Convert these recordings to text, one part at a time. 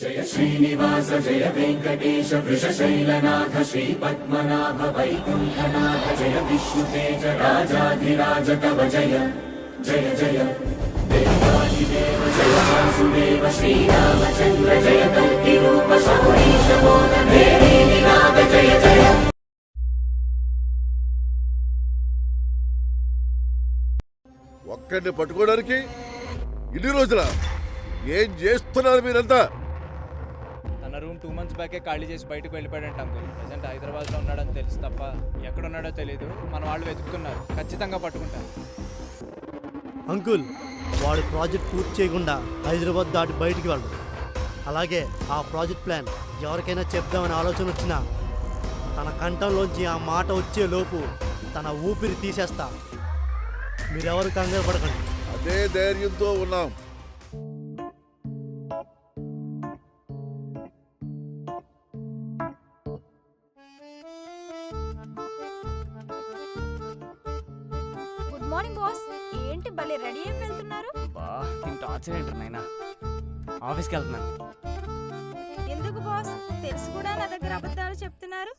జయ శ్రీనివాస జయ వెంకటేశ వృషశైలనాథ శ్రీ పద్మనాభ వైకుంఠనాథ జయ విష్ణుతేజ రాజాధిరాజ తవ జయ జయ జయ దేవాదిదేవ జయ వాసుదేవ శ్రీరామచంద్ర జయ కల్కి రూప శౌరీశ మోద దేవీ నినాద జయ జయ. ఒక్కడిని పట్టుకోవడానికి ఇన్ని రోజుల ఏం చేస్తున్నారు మీరంతా? తన రూమ్ 2 months బ్యాకే ఖాళీ చేసి బయటకు వెళ్ళిపోయాడంట అంకుల్. ప్రెసెంట్ హైదరాబాద్లో ఉన్నాడని తెలుసు తప్ప ఎక్కడున్నాడో తెలియదు. మన వాళ్ళు వెతుకుతున్నారు, ఖచ్చితంగా పట్టుకుంటారు. అంకుల్, వాడు ప్రాజెక్ట్ పూర్తి చేయకుండా హైదరాబాద్ దాటి బయటికి వెళ్ళడు. అలాగే ఆ ప్రాజెక్ట్ ప్లాన్ ఎవరికైనా చెప్దామని ఆలోచన వచ్చినా తన కంఠంలోంచి ఆ మాట వచ్చే లోపు తన ఊపిరి తీసేస్తా. మీరెవరు కంగారు పడకండి. అదే ధైర్యంతో ఉన్నాం. Good morning boss. ఏంటి భలే రెడీ అయి వెళ్తున్నారు? బా దీని టార్చర్ ఏంటారు నాయనా. ఆఫీస్కి వెళ్తున్నాను. ఎందుకు బాస్? తెలుసు కూడా నా దగ్గర అబద్ధాలు చెప్తున్నారు.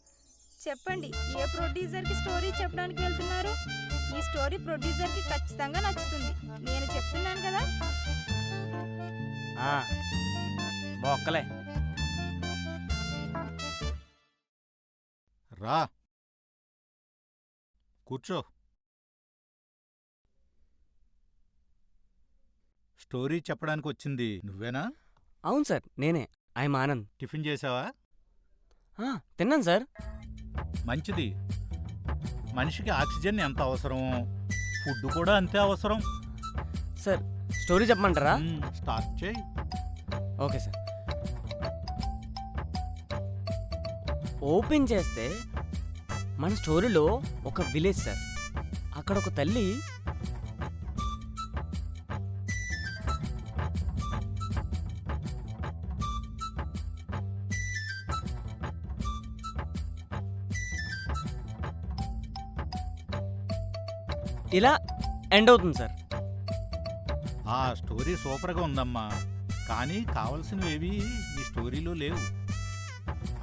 చెప్పండి, ఏ ప్రొడ్యూసర్కి స్టోరీ చెప్పడానికి వెళ్తున్నారు? ఈ స్టోరీ ప్రొడ్యూసర్కి ఖచ్చితంగా నచ్చుతుంది. నేను చెప్తున్నాను కదా. బొక్కలే రా కూర్చో. స్టోరీ చెప్పడానికి వచ్చింది నువ్వేనా? అవును సార్, నేనే. ఐఎమ్ ఆనంద్. టిఫిన్ చేసావా? తిన్నాను సార్. మంచిది. మనిషికి ఆక్సిజన్ ఎంత అవసరమో ఫుడ్ కూడా అంతే అవసరం. సార్ స్టోరీ చెప్పమంటారా? స్టార్ట్ చేయి. Okay sir. ఓపెన్ చేస్తే మన స్టోరీలో ఒక విలేజ్ సార్. అక్కడ ఒక తల్లి ఇలా ఎండ్ అవుతుంది సార్. ఆ స్టోరీ సూపర్గా ఉందమ్మా, కానీ కావలసినవి ఈ స్టోరీలో లేవు.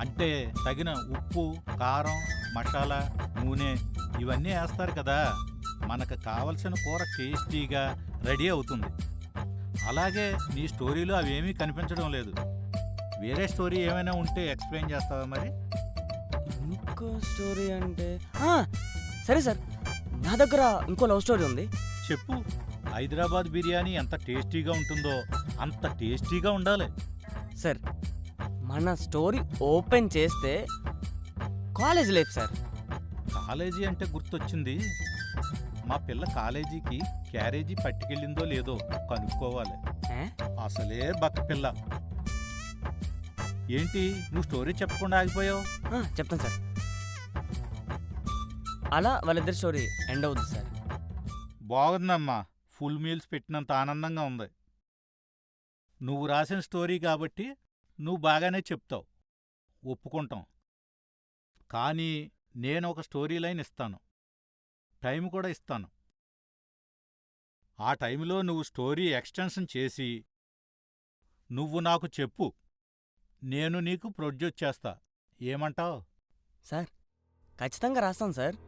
అంటే తగిన ఉప్పు, కారం, మసాలా, నూనె ఇవన్నీ వేస్తారు కదా. మనకు కావలసిన కూర టేస్టీగా రెడీ అవుతుంది. అలాగే నీ స్టోరీలో అవేమీ కనిపించడం లేదు. వేరే స్టోరీ ఏమైనా ఉంటే ఎక్స్ప్లెయిన్ చేస్తావా మరి? ఇంకో స్టోరీ అంటే సరే సార్, నా దగ్గర ఇంకో లవ్ స్టోరీ ఉంది. చెప్పు. హైదరాబాద్ బిర్యానీ ఎంత టేస్టీగా ఉంటుందో అంత టేస్టీగా ఉండాలి. సార్ మన స్టోరీ ఓపెన్ చేస్తే కాలేజ్ లైఫ్ సార్. కాలేజీ అంటే గుర్తొచ్చింది. మా పిల్ల కాలేజీకి క్యారేజీ పట్టుకెళ్ళిందో లేదో కనుక్కోవాలి. అసలే బక్క పిల్ల. ఏంటి నువ్వు స్టోరీ చెప్పకుండా ఆగిపోయావు? చెప్తాను సార్. అలా వాళ్ళిద్దరి స్టోరీ ఎండ్ అవుతుంది సార్. బాగుందమ్మా. ఫుల్ మీల్స్ పెట్టినంత ఆనందంగా ఉంది. నువ్వు రాసిన స్టోరీ కాబట్టి నువ్వు బాగానే చెప్తావు, ఒప్పుకుంటాం. కానీ నేను ఒక స్టోరీ లైన్ ఇస్తాను, టైం కూడా ఇస్తాను. ఆ టైంలో నువ్వు స్టోరీ ఎక్స్టెన్షన్ చేసి నువ్వు నాకు చెప్పు, నేను నీకు ప్రొడ్యూస్ చేస్తా. ఏమంటావ్? సార్ ఖచ్చితంగా రాస్తాను sir.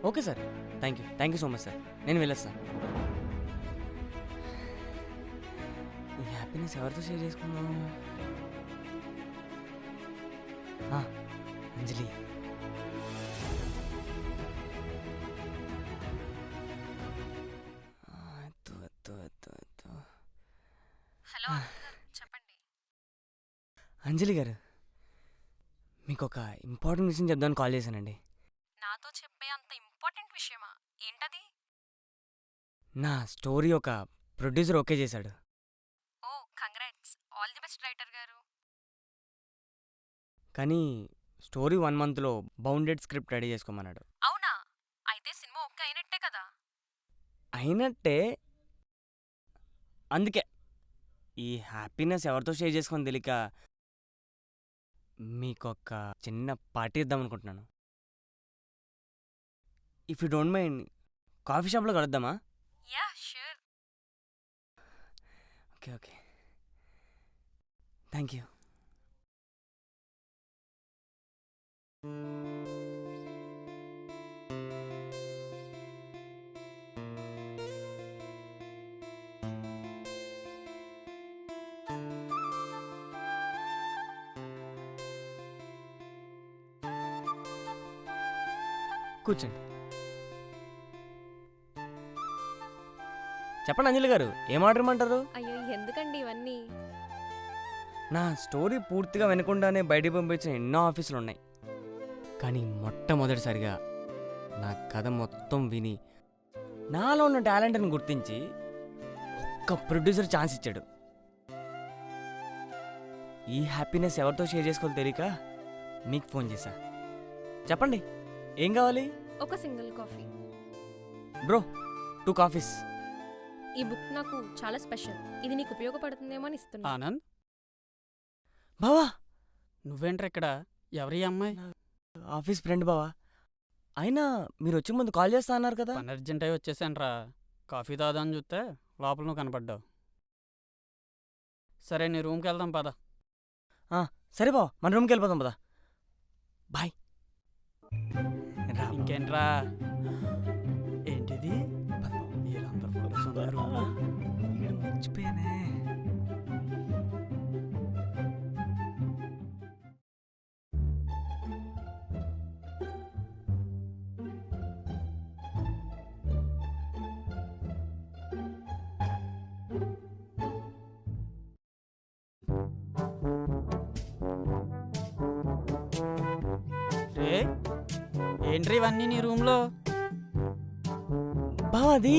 Okay sir, thank you so much sir. నేను వెళ్ళొస్తాను. ఈ హ్యాపీనెస్ ఎవరితో షేర్ చేసుకున్నాను? అంజలి. హలో చెప్పండి. అంజలి గారు, మీకు ఒక ఇంపార్టెంట్ విషయం చెప్దామని కాల్ చేశానండి. నాతో చెప్పే అంత ఇంపార్టెంట్ విషయమా? ఏంటది? నా స్టోరీ ఒక ప్రొడ్యూసర్ ఓకే చేశాడు. Oh congrats, all the best writer గారు. కానీ స్టోరీ 1 monthలో బౌండెడ్ స్క్రిప్ట్ రెడీ చేసుకోమన్నాడు. అవునా? అయితే సినిమా ఓకే అయినట్టే కదా? అయినట్టే. అందుకే ఈ హ్యాపీనెస్ ఎవరితో షేర్ చేసుకొని తెలియక మీకొక చిన్న పార్టీ ఇద్దాం అనుకుంటున్నాను. If you don't mind coffee షాప్లో కలుద్దామా? Yeah sure. Okay okay, thank you. కూర్చోండి. చెప్పండి అంజలి గారు, ఏం ఆర్డర్ ఇమ్మంటారు? అయ్యో ఎందుకండి ఇవన్నీ? నా స్టోరీ పూర్తిగా వినకుండానే బయటికి పంపించిన ఎన్నో ఆఫీసులు ఉన్నాయి, కానీ మొట్టమొదటిసారిగా నా కథ మొత్తం విని నాలో ఉన్న టాలెంట్ని గుర్తించి ఒక్క ప్రొడ్యూసర్ ఛాన్స్ ఇచ్చాడు. ఈ హ్యాపీనెస్ ఎవరితో షేర్ చేసుకోవాలో తెలియక మీకు ఫోన్ చేశా. చెప్పండి, ఏం కావాలి? ఒక సింగిల్ కాఫీ. Bro, 2 coffees. ఈ బుక్ నాకు చాలా స్పెషల్. ఇది నీకు ఉపయోగపడుతుందేమో అని ఇస్తున్నా. ఆనంద్, బావా, నువ్వేంట్రా ఇక్కడ? ఎవరి అమ్మాయి? ఆఫీస్ ఫ్రెండ్ బావా. అయినా మీరు వచ్చే ముందు కాల్ చేస్తా అన్నారు కదా. పని అర్జెంట్ అయి వచ్చేసానురా. కాఫీ తాదాని చూస్తే లోపల నువ్వు కనపడ్డావు. సరే నీ రూమ్కి వెళ్దాం పద. సరే బావా, మన రూమ్కి వెళ్ళిపోతాం పదా. బాయ్. ఇంకేంట్రా? ఏంటిది? వీళ్ళందరూ ఫోటోస్ ఉన్నారు. మర్చిపోయానే. రే, ఏంట్రీ ఇవన్నీ నీ రూమ్లో? బావా, అది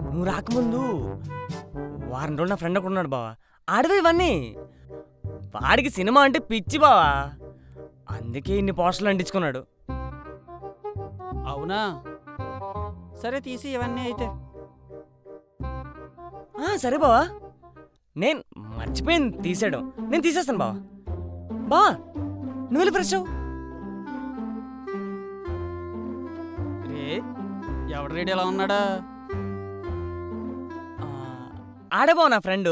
నువ్వు రాకముందు వారం రోజులు నా ఫ్రెండ్ ఒకడు ఉన్నాడు బావా. ఆడవే ఇవన్నీ. వాడికి సినిమా అంటే పిచ్చి బావా, అందుకే ఇన్ని పోస్టర్లు అంటించుకున్నాడు. అవునా? సరే తీసి ఇవన్నీ అయితే. సరే బావా, నేను మర్చిపోయింది తీసేయడం. నేను తీసేస్తాను బావా. బావా, నువ్వు వెళ్ళి ఫ్రెష్ అవ్వు. రే, ఎవడు రెడీ ఎలా ఉన్నాడా? ఆడే బావ నా ఫ్రెండు.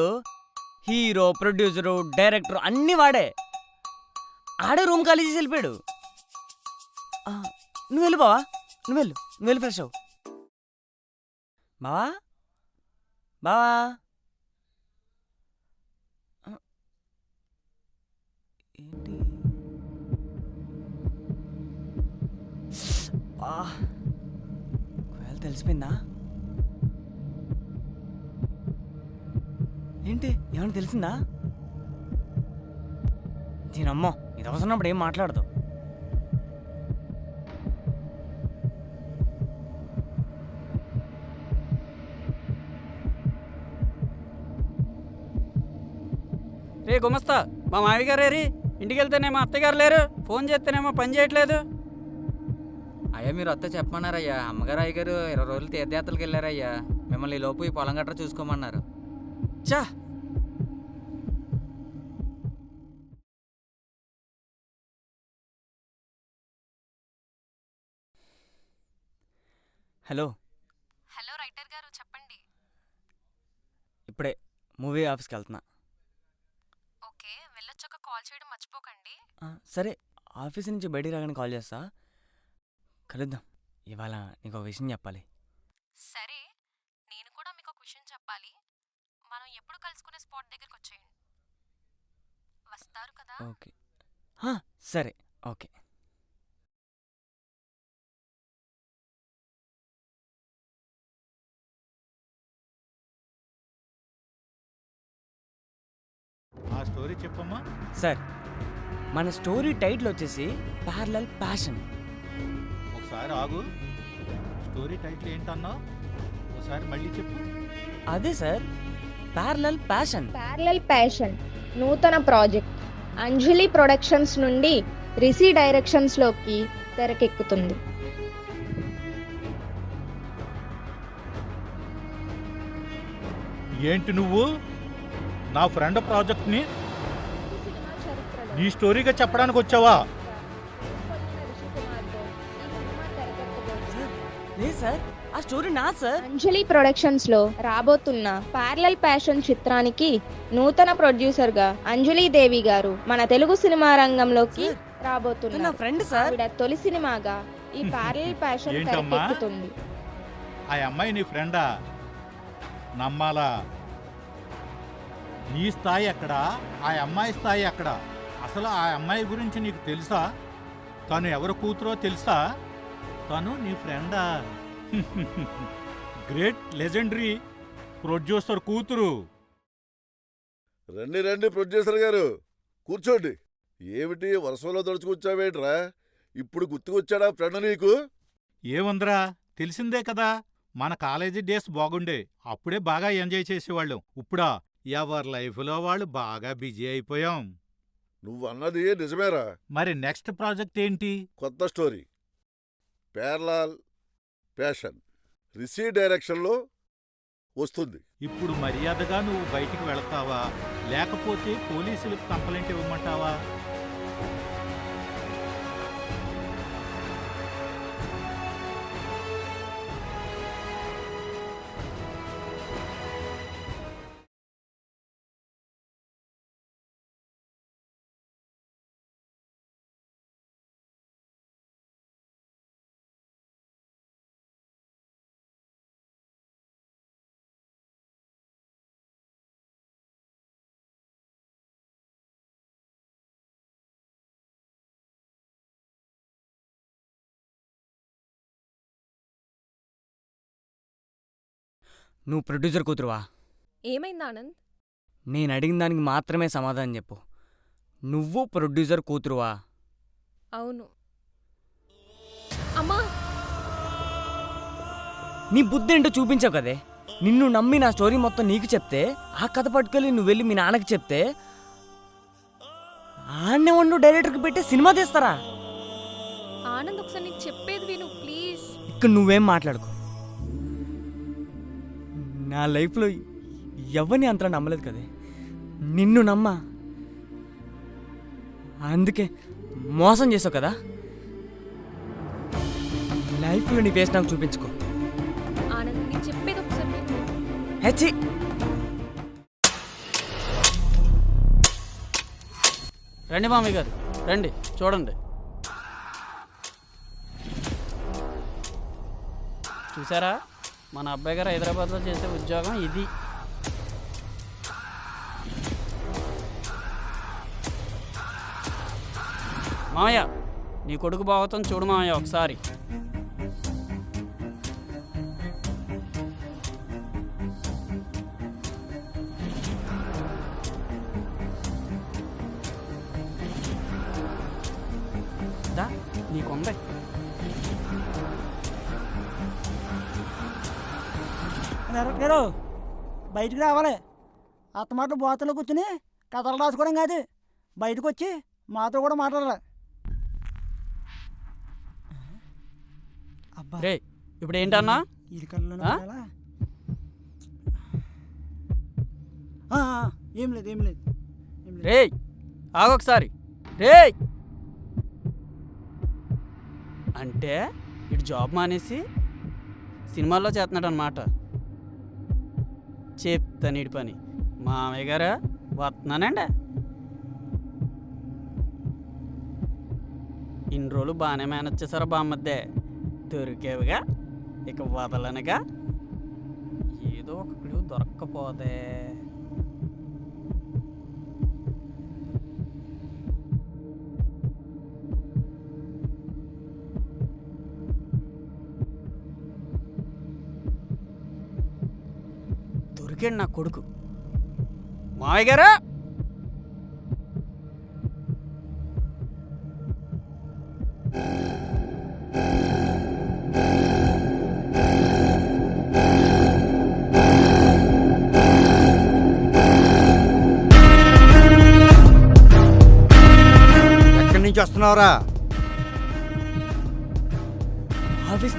హీరో, ప్రొడ్యూసరు, డైరెక్టర్ అన్నీ వాడే. ఆడే రూమ్ ఖాళీ చేసి వెళ్ళిపోయాడు. నువ్వు వెళ్ళు బావా, నువ్వు వెళ్ళి ఫ్రెష్ అవ్వు. బావా బావా, ఏంటి ఒకవేళ తెలిసిపోయిందా ఏంటి? ఏమన్నా తెలిసిందా? దీనమ్మో, ఇది అవసరన్నప్పుడు ఏం మాట్లాడదు. రే గుమస్తా, మా మావి గారు ఏరి? ఇంటికి వెళ్తేనేమో అత్తగారు లేరు, ఫోన్ చేస్తేనేమో పని చేయట్లేదు. అయ్యా మీరు వస్తే చెప్పమన్నారయ్యా. అమ్మగారు అయ్యగారు 20 రోజులు తీర్థయాత్రలకు వెళ్ళారయ్యా. మిమ్మల్ని ఈ లోపు ఈ పొలం గట్రా చూసుకోమన్నారు. చా, హలో. హలో రైటర్ గారు, చెప్పండి. ఇప్పుడే మూవీ ఆఫీస్కి వెళ్తున్నా. ఓకే, వెళ్ళొచ్చాక కాల్ చేయడం మర్చిపోకండి. సరే, ఆఫీస్ నుంచి బయటికి రాగానే కాల్ చేస్తా. కలుద్దాం. ఇవాళ నీకు ఒక విషయం చెప్పాలి. సరే, నేను కూడా మీకు ఒక విషయం చెప్పాలి. మనం ఎప్పుడు కలుసుకునే స్పాట్ దగ్గరికి వచ్చేయండి. వస్తారు కదా? ఓకే, సరే, ఓకే. ఆ స్టోరీ చెప్పమ్మా. సార్, మన స్టోరీ టైటిల్ వచ్చేసి ప్యారలల్ ప్యాషన్. ఒకసారి ఆగు. స్టోరీ టైటిల్ ఏంటన్నా? ఒకసారి మళ్ళీ చెప్పు. అదే sir, parallel passion. Parallel passion నూతన ప్రాజెక్ట్ అంజలి ప్రొడక్షన్స్ నుండి రిషి డైరెక్షన్స్లోకి తెరకెక్కుతుంది. ఏంటి నువ్వు నా ఫ్రెండ్ ప్రాజెక్ట్ని నీ స్టోరీగా చెప్పడానికి వచ్చావా? సార్, సార్ ఆ స్టోరీ నా సార్. అంజలి ప్రొడక్షన్స్లో రాబోతున్న ప్యారలల్ ప్యాషన్ చిత్రానికి నూతన ప్రొడ్యూసర్గా అంజలి దేవి గారు మన తెలుగు సినిమా రంగంలోకి నా రాబోతున్నారు. Friend sir. ఆవిడ తొలి సినిమాగా ఈ ప్యారలల్ ప్యాషన్ ఏంటమ్మా? తెరకెక్కుతుంది. ఆ అమ్మాయి నీ ఫ్రెండా? నమ్మాలా? నీ స్థాయి ఎక్కడ, ఆ అమ్మాయి స్థాయి ఎక్కడ? అసలు ఆ అమ్మాయి గురించి నీకు తెలుసా? తను ఎవరు కూతురో తెలుసా? తను నీ ఫ్రెండా? గ్రేట్ లెజెండరీ ప్రొడ్యూసర్ కూతురు. రండి రండి ప్రొడ్యూసర్ గారు, కూర్చోండి. ఏమిటి వర్షంలో దొడుచుకొచ్చావేంట్రా? ఇప్పుడు గుర్తుకొచ్చాడా ఫ్రెండ్ నీకు? ఏముందిరా, తెలిసిందే కదా, మన కాలేజీ డేస్ బాగుండే. అప్పుడే బాగా ఎంజాయ్ చేసేవాళ్ళం. ఇప్పుడా ఎవరి లైఫ్లో వాళ్ళు బాగా బిజీ అయిపోయాం. నువ్వు అన్నది నిజమేరా. మరి నెక్స్ట్ ప్రాజెక్ట్ ఏంటి? కొత్త స్టోరీ ప్యారలల్ ప్యాషన్ రిసీ డైరెక్షన్లో వస్తుంది. ఇప్పుడు మర్యాదగా నువ్వు బయటికి వెళతావా, లేకపోతే పోలీసులకు కంప్లైంట్ ఇవ్వమంటావా? నువ్వు ప్రొడ్యూసర్ కూతురువా? ఏమైంది ఆనంద్? నేను అడిగిన దానికి మాత్రమే సమాధానం చెప్పు. నువ్వు ప్రొడ్యూసర్ కూతురువా? అవును. అమ్మా, నీ బుద్ధి ఏంటో చూపించావు కదే. నిన్ను నమ్మి నా స్టోరీ మొత్తం నీకు చెప్తే, ఆ కథ పట్టుకెళ్ళి నువ్వు వెళ్ళి మీ నాన్నకి చెప్తే, ఆన్నే వండు డైరెక్టర్కి పెట్టి సినిమా తీస్తారా? ఆనంద్ ఒకసారి నీకు చెప్పేది విను ప్లీజ్. ఇక్కడ నువ్వేం మాట్లాడుకో. నా లైఫ్లో ఎవరిని అంతలా నమ్మలేదు కదే. నిన్ను నమ్మా, అందుకే మోసం చేసావు కదా. లైఫ్లో నీ ఫేస్ నాకు చూపించుకో. ఆనంద్ నీకు చెప్పేది ఒకసారి విను. హెచ్చి రండి మామయ్య గారు, రండి చూడండి. చూసారా, మన అబ్బాయి గారు హైదరాబాద్లో చేసే ఉద్యోగం ఇది. మామయ్య, నీ కొడుకు బాగుతుంది చూడు మామయ్య ఒకసారి. దా, నీకుంది. గారు బయటికి రావాలి. అత్తమాట బోతలో కూర్చుని కథలు రాసుకోవడం కాదు, బయటకు వచ్చి మాతో కూడా మాట్లాడాలి. రే, ఇప్పుడు ఏంటన్నా? ఏం లేదు ఏం లేదు. రే ఆగొకసారి. రే అంటే ఇటు జాబ్ మానేసి సినిమాల్లో చేస్తున్నాడు అనమాట. చెప్తాను ఇటు పని. మామయ్య గారా వస్తున్నానండి. ఇన్ని రోజులు బాగానే మేనేజ్ చేశారా బామ్మద్దే? దొరికేవిగా, ఇక వదలనగా. ఏదో ఒక క్లూ దొరక్కపోతే. దొరికాడు నా కొడుకు. మావయ్య గారా, ఎక్కడి నుంచి వస్తున్నావురా? ఆఫీస్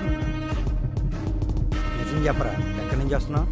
నిజం చెప్పరా, ఎక్కడి నుంచి వస్తున్నావు?